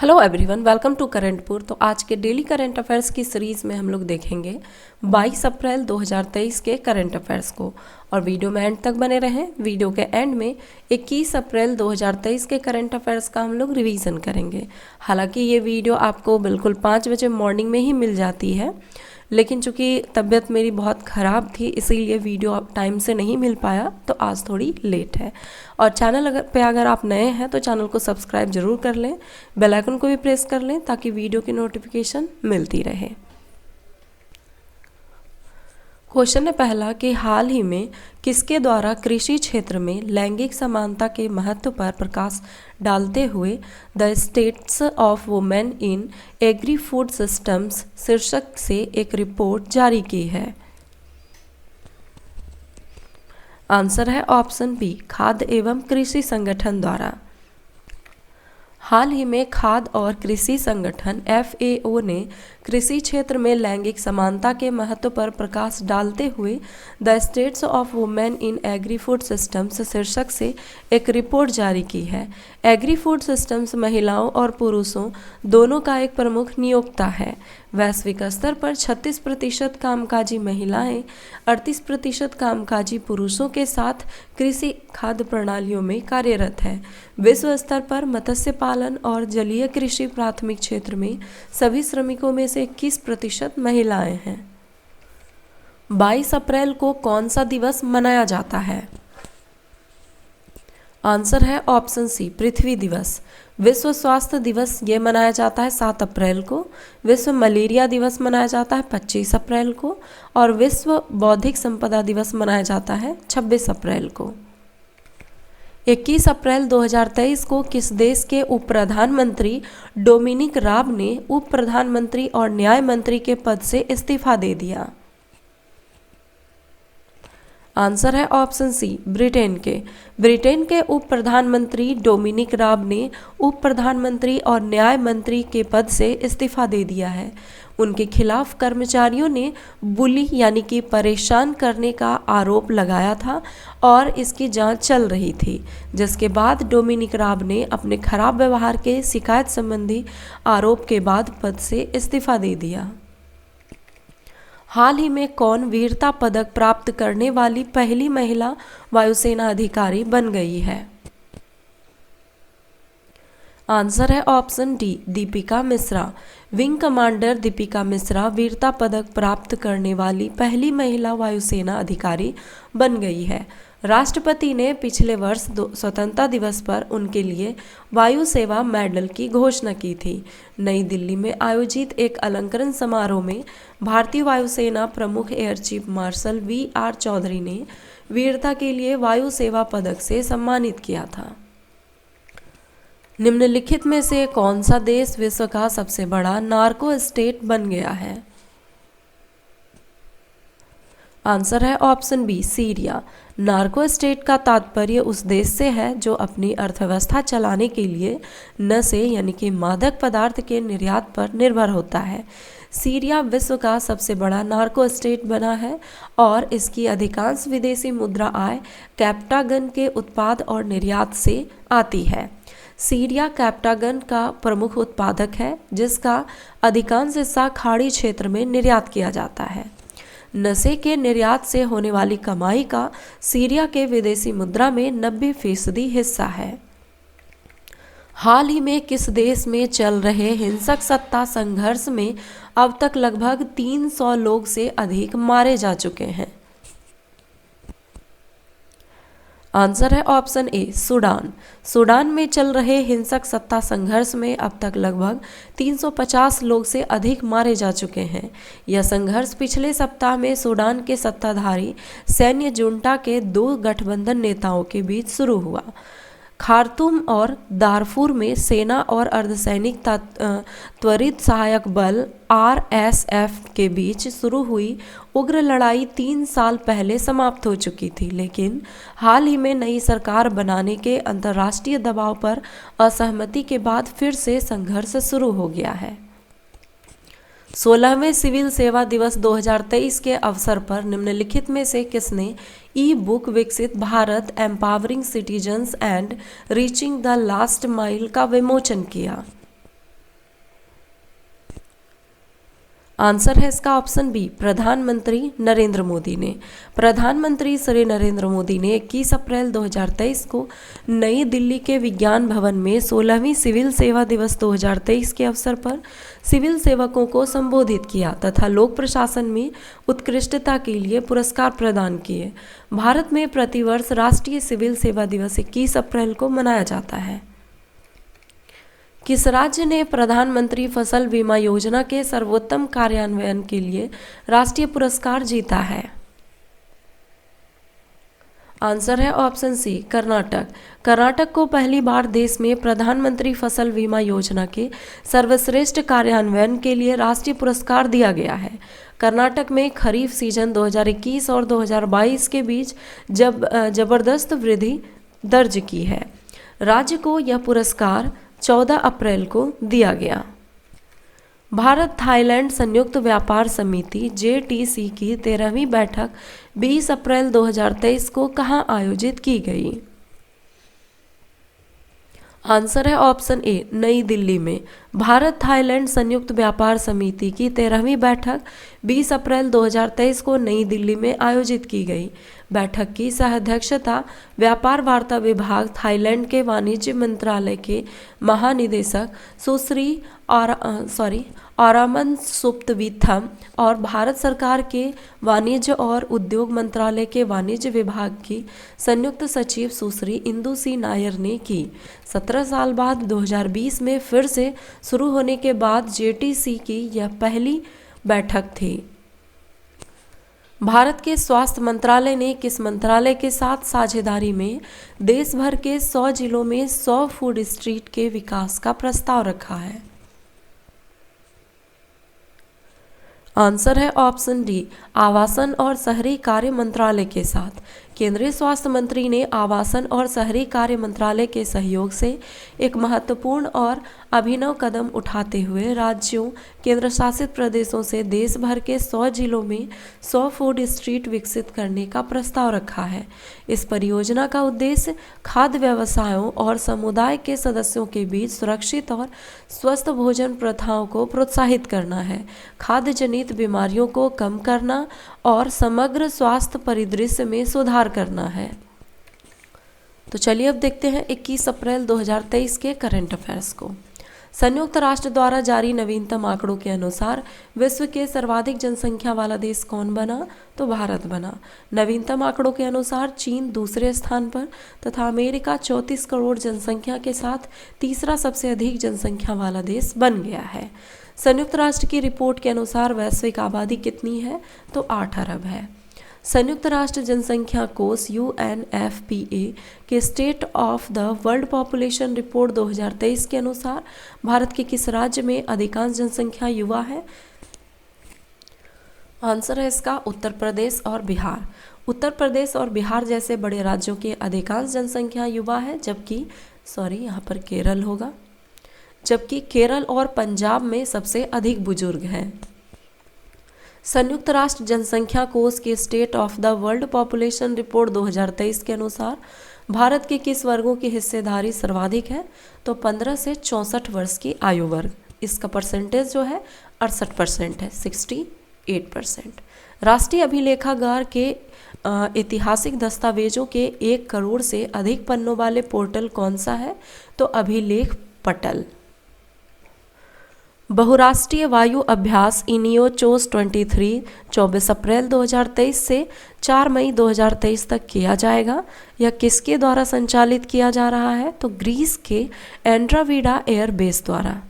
Hello everyone, welcome to करंटपुर। तो आज के डेली करंट अफेयर्स की सीरीज़ में हम लोग देखेंगे 22 अप्रैल 2023 के करंट अफेयर्स को। और वीडियो में एंड तक बने रहें। वीडियो के एंड में 21 अप्रैल 2023 के करंट अफेयर्स का हम लोग रिवीजन करेंगे। हालांकि ये वीडियो आपको बिल्कुल 5 बजे मॉर्निंग में ही मिल जाती है, लेकिन चूंकि तबीयत मेरी बहुत ख़राब थी इसीलिए वीडियो टाइम से नहीं मिल पाया, तो आज थोड़ी लेट है। और चैनल अगर आप नए हैं तो चैनल को सब्सक्राइब जरूर कर लें, बेल आइकन को भी प्रेस कर लें ताकि वीडियो की नोटिफिकेशन मिलती रहे। क्वेश्चन है पहला कि हाल ही में किसके द्वारा कृषि क्षेत्र में लैंगिक समानता के महत्व पर प्रकाश डालते हुए the states of women in agri food systems शीर्षक से एक रिपोर्ट जारी की है। आंसर है ऑप्शन बी, खाद्य एवं कृषि संगठन द्वारा। हाल ही में खाद्य और कृषि संगठन FAO ने कृषि क्षेत्र में लैंगिक समानता के महत्व पर प्रकाश डालते हुए the states of women in agri food systems शीर्षक से एक रिपोर्ट जारी की है। एग्री फूड सिस्टम्स महिलाओं और पुरुषों दोनों का एक प्रमुख नियोक्ता है। वैश्विक स्तर पर 36% कामकाजी महिलाएं 38% कामकाजी पुरुषों के साथ कृषि खाद्य प्रणालियों में कार्यरत है। विश्व स्तर पर मत्स्य पालन और जलीय कृषि प्राथमिक क्षेत्र में सभी श्रमिकों में से 21% महिलाएं हैं। 22 अप्रैल को कौन सा दिवस मनाया जाता है? आंसर है ऑप्शन सी, पृथ्वी दिवस। विश्व स्वास्थ्य दिवस ये मनाया जाता है 7 अप्रैल को। विश्व मलेरिया दिवस मनाया जाता है 25 अप्रैल को। और विश्व बौद्धिक संपदा दिवस मनाया जाता है 26 अप्रैल को। 21 अप्रैल 2023 को किस देश के उप प्रधानमंत्री डोमिनिक राब ने उप प्रधानमंत्री और न्याय मंत्री के पद से इस्तीफा दे दिया? आंसर है ऑप्शन सी, ब्रिटेन के। ब्रिटेन के उप प्रधानमंत्री डोमिनिक राब ने उप प्रधानमंत्री और न्याय मंत्री के पद से इस्तीफा दे दिया है। उनके खिलाफ कर्मचारियों ने बुली यानी कि परेशान करने का आरोप लगाया था और इसकी जांच चल रही थी, जिसके बाद डोमिनिक राब ने अपने खराब व्यवहार के शिकायत संबंधी आरोप के बाद पद से इस्तीफा दे दिया। हाल ही में कौन वीरता पदक प्राप्त करने वाली पहली महिला वायुसेना अधिकारी बन गई है? आंसर है option D, Deepika Mishra. Wing commander Deepika Mishra वीरता पदक प्राप्त करने वाली पहली महिला वायुसेना अधिकारी बन गई है। राष्ट्रपति ने पिछले वर्ष स्वतंत्रता दिवस पर उनके लिए वायु सेवा मेडल की घोषणा की थी। नई दिल्ली में आयोजित एक अलंकरण समारोह में भारतीय वायुसेना प्रमुख air chief marshal VR Chaudhary ने वीरता के लिए वायु सेवा पदक से सम्मानित किया था। निम्नलिखित में से कौन सा देश विश्व का सबसे बड़ा नार्को स्टेट बन गया है? आंसर है option B, Syria. Narco state का तात्पर्य उस देश से है जो अपनी अर्थव्यवस्था चलाने के लिए नशे यानी कि मादक पदार्थ के निर्यात पर निर्भर होता है। सीरिया विश्व का सबसे बड़ा नार्को स्टेट बना है और इसकी अधिकांश विदेशी मुद्रा आय कैप्टागन के उत्पाद और निर्यात से आती है। सीरिया कैप्टागन का प्रमुख उत्पादक है, जिसका अधिकांश हिस्सा खाड़ी क्षेत्र में निर्यात किया जाता है। नशे के निर्यात से होने वाली कमाई का सीरिया के विदेशी मुद्रा में 90% हिस्सा है। हाल ही में किस देश में चल रहे हिंसक सत्ता संघर्ष में अब तक लगभग 300 लोग से अधिक मारे जा चुके हैं? आंसर है ऑप्शन ए, सूडान। सूडान में चल रहे हिंसक सत्ता संघर्ष में अब तक लगभग 350 लोग से अधिक मारे जा चुके हैं। यह संघर्ष पिछले सप्ताह में सूडान के सत्ताधारी सैन्य जुंटा के 2 गठबंधन नेताओं के बीच शुरू हुआ। खार्तूम और दारफूर में सेना और अर्धसैनिक त्वरित सहायक बल RSF के बीच शुरू हुई उग्र लड़ाई 3 साल पहले समाप्त हो चुकी थी, लेकिन हाल ही में नई सरकार बनाने के अंतर्राष्ट्रीय दबाव पर असहमति के बाद फिर से संघर्ष शुरू हो गया है। 16वें सिविल सेवा दिवस 2023 के अवसर पर निम्नलिखित में से किसने ई-बुक विकसित Bharat empowering citizens and reaching the last mile का विमोचन किया? आंसर है इसका ऑप्शन बी, प्रधानमंत्री नरेंद्र मोदी ने। प्रधानमंत्री श्री नरेंद्र मोदी ने 21 अप्रैल 2023 को नई दिल्ली के विज्ञान भवन में 16वीं सिविल सेवा दिवस 2023 के अवसर पर सिविल सेवकों को संबोधित किया तथा लोक प्रशासन में उत्कृष्टता के लिए पुरस्कार प्रदान किए। भारत में प्रतिवर्ष राष्ट्रीय सिविल सेवा दिवस 21 अप्रैल को मनाया जाता है। किस राज्य ने प्रधानमंत्री फसल बीमा योजना के सर्वोत्तम कार्यान्वयन के लिए राष्ट्रीय पुरस्कार जीता है? आंसर है ऑप्शन सी, कर्नाटक। कर्नाटक को पहली बार देश में प्रधानमंत्री फसल बीमा योजना के सर्वश्रेष्ठ कार्यान्वयन के लिए राष्ट्रीय पुरस्कार दिया गया है। कर्नाटक में खरीफ सीजन 2021 और 2022 के बीच जबरदस्त वृद्धि दर्ज की है। राज्य को यह पुरस्कार 14 अप्रैल को दिया गया। भारत थाईलैंड संयुक्त व्यापार समिति JTC की 13वीं बैठक 20 अप्रैल 2023 को कहाँ आयोजित की गई? आंसर है ऑप्शन ए, नई दिल्ली में। भारत थाईलैंड संयुक्त व्यापार समिति की 13वीं बैठक 20 अप्रैल 2023 को नई दिल्ली में आयोजित की गई। बैठक की सह-अध्यक्षता व्यापार वार्ता विभाग थाईलैंड के वाणिज्य मंत्रालय के महानिदेशक सुश्री आरामन सुप्तविथम और भारत सरकार के वाणिज्य और उद्योग मंत्रालय के वाणिज्य विभाग की संयुक्त सचिव सुश्री इंदु सी नायर ने की। 17 साल बाद 2020 में फिर से शुरू होने के बाद JTC की यह पहली बैठक थी। भारत के स्वास्थ्य मंत्रालय ने किस मंत्रालय के साथ साझेदारी में देश भर के 100 जिलों में 100 फूड स्ट्रीट के विकास का प्रस्ताव रखा है? आंसर है ऑप्शन डी, आवासन और शहरी कार्य मंत्रालय के साथ। केंद्रीय स्वास्थ्य मंत्री ने आवासन और शहरी कार्य मंत्रालय के सहयोग से एक महत्वपूर्ण और अभिनव कदम उठाते हुए राज्यों, केंद्र शासित प्रदेशों से देश भर के 100 जिलों में 100 फूड स्ट्रीट विकसित करने का प्रस्ताव रखा है। इस परियोजना का उद्देश्य खाद्य व्यवसायों और समुदाय के सदस्यों के बीच सुरक्षित और स्वस्थ भोजन प्रथाओं को प्रोत्साहित करना है, खाद्य जनित बीमारियों को कम करना और समग्र स्वास्थ्य परिदृश्य में सुधार करना है। तो चलिए अब देखते हैं 21 अप्रैल 2023 के करंट अफेयर्स को। संयुक्त राष्ट्र द्वारा जारी नवीनतम आंकड़ों के अनुसार विश्व के सर्वाधिक जनसंख्या वाला देश कौन बना? तो भारत बना। नवीनतम आंकड़ों के अनुसार चीन दूसरे स्थान पर तथा अमेरिका 34 करोड़ जनसंख्या के साथ तीसरा सबसे अधिक जनसंख्या वाला देश बन गया है। संयुक्त राष्ट्र की रिपोर्ट के अनुसार वैश्विक आबादी कितनी है? तो 8 अरब है। संयुक्त राष्ट्र जनसंख्या कोष UNFPA के state of the world population report 2023 के अनुसार भारत के किस राज्य में अधिकांश जनसंख्या युवा है? आंसर है इसका उत्तर प्रदेश और बिहार। उत्तर प्रदेश और बिहार जैसे बड़े राज्यों की अधिकांश जनसंख्या युवा है, जबकि यहाँ पर केरल होगा, जबकि केरल और पंजाब में सबसे अधिक बुजुर्ग हैं। संयुक्त राष्ट्र जनसंख्या कोष के state of the world population report 2023 के अनुसार भारत के किस वर्गों की हिस्सेदारी सर्वाधिक है? तो 15 से 64 वर्ष की आयु वर्ग। इसका परसेंटेज जो है 68% है, 68%। राष्ट्रीय अभिलेखागार के ऐतिहासिक दस्तावेजों के 1 करोड़ से अधिक पन्नों वाले पोर्टल कौन सा है? तो अभिलेख पटल। बहुराष्ट्रीय वायु अभ्यास इनियोचोस 23 24 अप्रैल 2023 से 4 मई 2023 तक किया जाएगा। यह किसके द्वारा संचालित किया जा रहा है? तो ग्रीस के एंड्रावीडा एयर बेस द्वारा।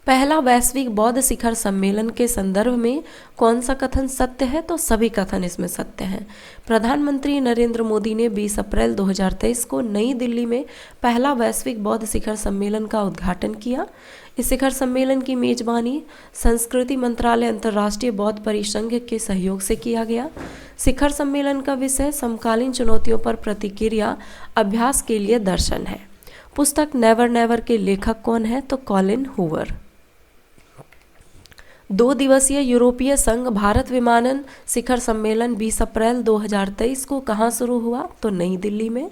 पहला वैश्विक बौद्ध शिखर सम्मेलन के संदर्भ में कौन सा कथन सत्य है? तो सभी कथन इसमें सत्य हैं। प्रधानमंत्री नरेंद्र मोदी ने 20 अप्रैल 2023 को नई दिल्ली में पहला वैश्विक बौद्ध शिखर सम्मेलन का उद्घाटन किया। इस शिखर सम्मेलन की मेजबानी संस्कृति मंत्रालय अंतर्राष्ट्रीय बौद्ध परिसंघ के सहयोग से किया गया। शिखर सम्मेलन का विषय समकालीन चुनौतियों पर प्रतिक्रिया अभ्यास के लिए दर्शन है। पुस्तक नेवर नेवर के लेखक कौन है? तो कॉलिन हूवर। 2 दिवसीय यूरोपीय संघ भारत विमानन शिखर सम्मेलन 20 अप्रैल 2023 को कहाँ शुरू हुआ? तो नई दिल्ली में।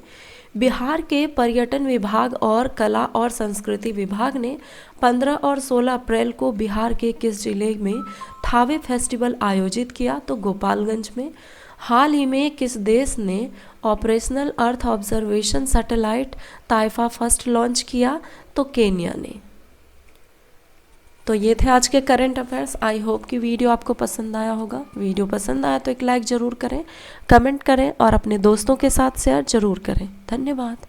बिहार के पर्यटन विभाग और कला और संस्कृति विभाग ने 15 और 16 अप्रैल को बिहार के किस जिले में थावे फेस्टिवल आयोजित किया? तो गोपालगंज में। हाल ही में किस देश ने operational earth observation satellite Taifa first launch किया? तो केन्या ने। तो ये थे आज के करंट अफेयर्स। आई होप कि वीडियो आपको पसंद आया होगा। वीडियो पसंद आया तो एक लाइक ज़रूर करें, कमेंट करें और अपने दोस्तों के साथ शेयर ज़रूर करें। धन्यवाद।